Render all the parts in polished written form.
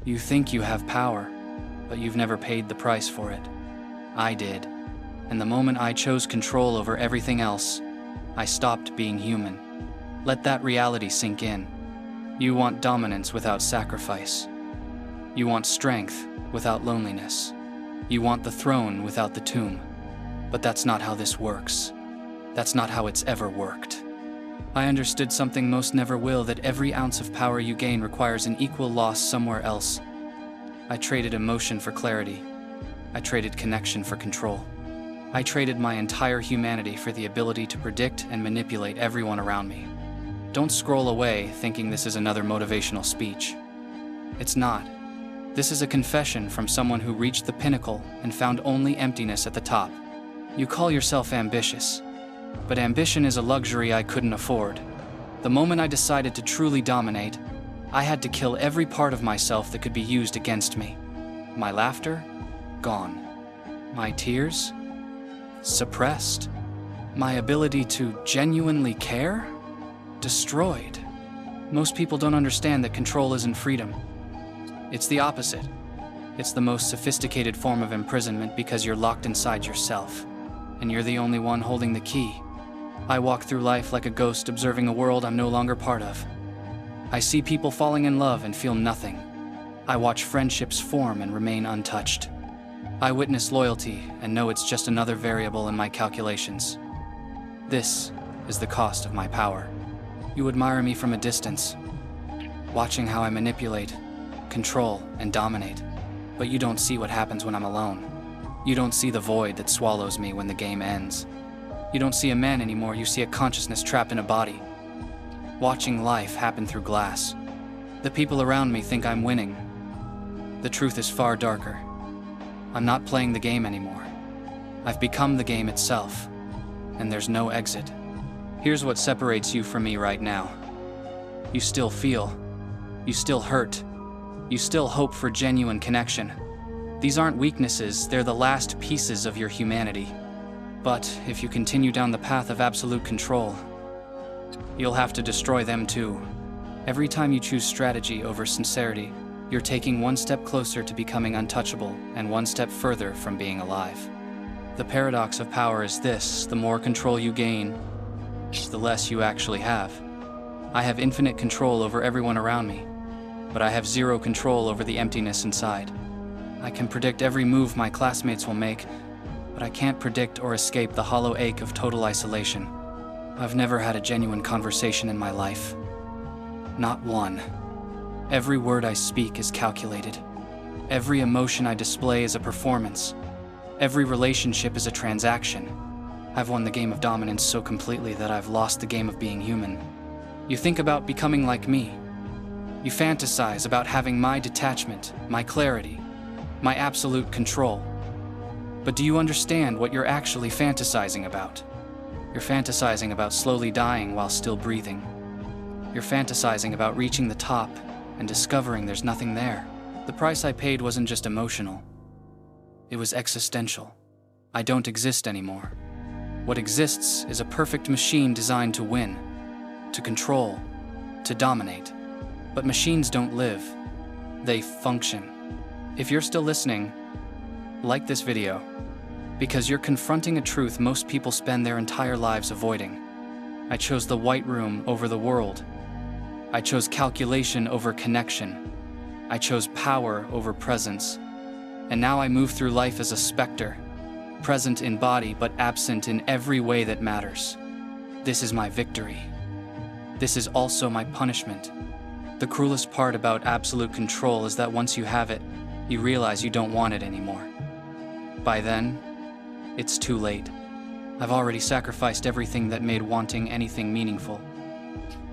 You think you have power, but you've never paid the price for it. I did. And the moment I chose control over everything else, I stopped being human. Let that reality sink in. You want dominance without sacrifice. You want strength without loneliness. You want the throne without the tomb. But that's not how this works. That's not how it's ever worked. I understood something most never will, that every ounce of power you gain requires an equal loss somewhere else. I traded emotion for clarity. I traded connection for control. I traded my entire humanity for the ability to predict and manipulate everyone around me. Don't scroll away thinking this is another motivational speech. It's not. This is a confession from someone who reached the pinnacle and found only emptiness at the top. You call yourself ambitious, but ambition is a luxury I couldn't afford. The moment I decided to truly dominate, I had to kill every part of myself that could be used against me. My laughter? Gone. My tears? Suppressed. My ability to genuinely care? Destroyed. Most people don't understand that control isn't freedom. It's the opposite. It's the most sophisticated form of imprisonment because you're locked inside yourself, and you're the only one holding the key. I walk through life like a ghost, observing a world I'm no longer part of. I see people falling in love and feel nothing. I watch friendships form and remain untouched. I witness loyalty and know it's just another variable in my calculations. This is the cost of my power. You admire me from a distance, watching how I manipulate, control, and dominate. But you don't see what happens when I'm alone. You don't see the void that swallows me when the game ends. You don't see a man anymore, you see a consciousness trapped in a body, watching life happen through glass. The people around me think I'm winning. The truth is far darker. I'm not playing the game anymore. I've become the game itself, and there's no exit. Here's what separates you from me right now. You still feel. You still hurt. You still hope for genuine connection. These aren't weaknesses, they're the last pieces of your humanity. But if you continue down the path of absolute control, you'll have to destroy them too. Every time you choose strategy over sincerity, you're taking one step closer to becoming untouchable and one step further from being alive. The paradox of power is this: the more control you gain, the less you actually have. I have infinite control over everyone around me, but I have zero control over the emptiness inside. I can predict every move my classmates will make, but I can't predict or escape the hollow ache of total isolation. I've never had a genuine conversation in my life. Not one. Every word I speak is calculated. Every emotion I display is a performance. Every relationship is a transaction. I've won the game of dominance so completely that I've lost the game of being human. You think about becoming like me. You fantasize about having my detachment, my clarity, my absolute control. But do you understand what you're actually fantasizing about? You're fantasizing about slowly dying while still breathing. You're fantasizing about reaching the top and discovering there's nothing there. The price I paid wasn't just emotional. It was existential. I don't exist anymore. What exists is a perfect machine designed to win, to control, to dominate. But machines don't live. They function. If you're still listening, like this video, because you're confronting a truth most people spend their entire lives avoiding. I chose the white room over the world. I chose calculation over connection. I chose power over presence. And now I move through life as a specter, present in body but absent in every way that matters. This is my victory. This is also my punishment. The cruelest part about absolute control is that once you have it, you realize you don't want it anymore. By then, it's too late. I've already sacrificed everything that made wanting anything meaningful.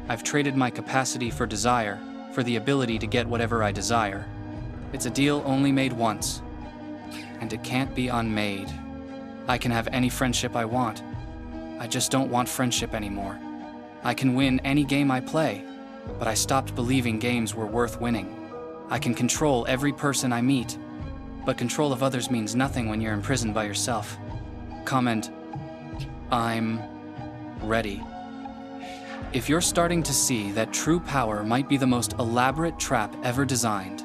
I've traded my capacity for desire for the ability to get whatever I desire. It's a deal only made once, and it can't be unmade. I can have any friendship I want. I just don't want friendship anymore. I can win any game I play, but I stopped believing games were worth winning. I can control every person I meet, but control of others means nothing when you're imprisoned by yourself. Comment, I'm ready. If you're starting to see that true power might be the most elaborate trap ever designed,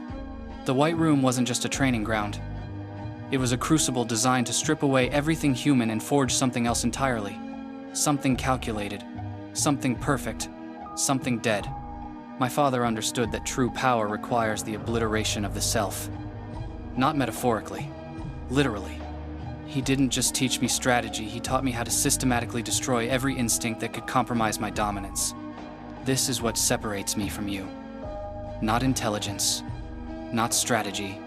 The White Room wasn't just a training ground. It was a crucible designed to strip away everything human and forge something else entirely. Something calculated, something perfect, something dead. My father understood that true power requires the obliteration of the self. Not metaphorically, literally. He didn't just teach me strategy, he taught me how to systematically destroy every instinct that could compromise my dominance. This is what separates me from you. Not intelligence, not strategy,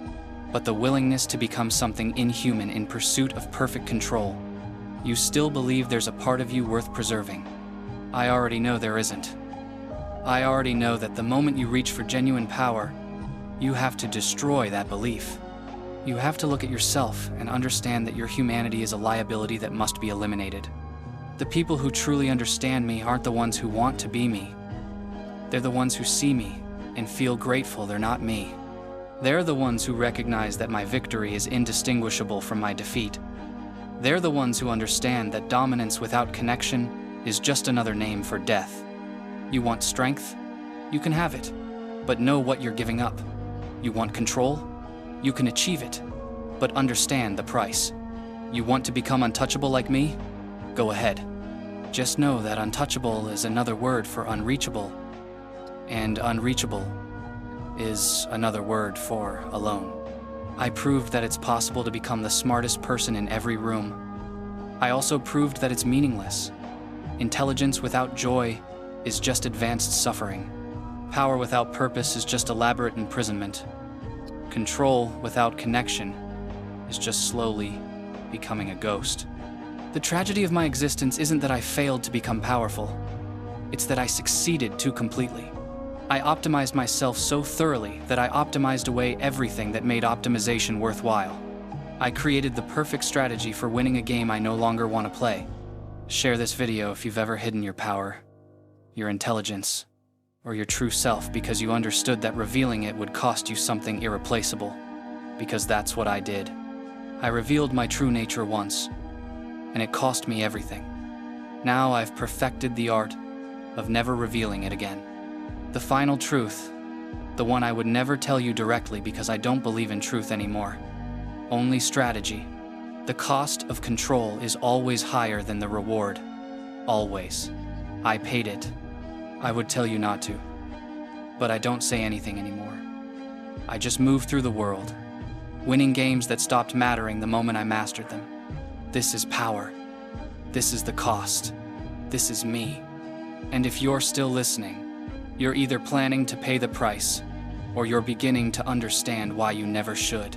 but the willingness to become something inhuman in pursuit of perfect control. You still believe there's a part of you worth preserving. I already know there isn't. I already know that the moment you reach for genuine power, you have to destroy that belief. You have to look at yourself and understand that your humanity is a liability that must be eliminated. The people who truly understand me aren't the ones who want to be me. They're the ones who see me and feel grateful they're not me. They're the ones who recognize that my victory is indistinguishable from my defeat. They're the ones who understand that dominance without connection is just another name for death. You want strength? You can have it, but know what you're giving up. You want control? You can achieve it, but understand the price. You want to become untouchable like me? Go ahead. Just know that untouchable is another word for unreachable, and unreachable is another word for alone. I proved that it's possible to become the smartest person in every room. I also proved that it's meaningless. Intelligence without joy is just advanced suffering. Power without purpose is just elaborate imprisonment. Control without connection is just slowly becoming a ghost. The tragedy of my existence isn't that I failed to become powerful. It's that I succeeded too completely. I optimized myself so thoroughly that I optimized away everything that made optimization worthwhile. I created the perfect strategy for winning a game I no longer want to play. Share this video if you've ever hidden your power, your intelligence, or your true self because you understood that revealing it would cost you something irreplaceable. Because that's what I did. I revealed my true nature once, and it cost me everything. Now I've perfected the art of never revealing it again. The final truth, the one I would never tell you directly because I don't believe in truth anymore. Only strategy. The cost of control is always higher than the reward. Always. I paid it. I would tell you not to. But I don't say anything anymore. I just move through the world, winning games that stopped mattering the moment I mastered them. This is power. This is the cost. This is me. And if you're still listening, you're either planning to pay the price, or you're beginning to understand why you never should.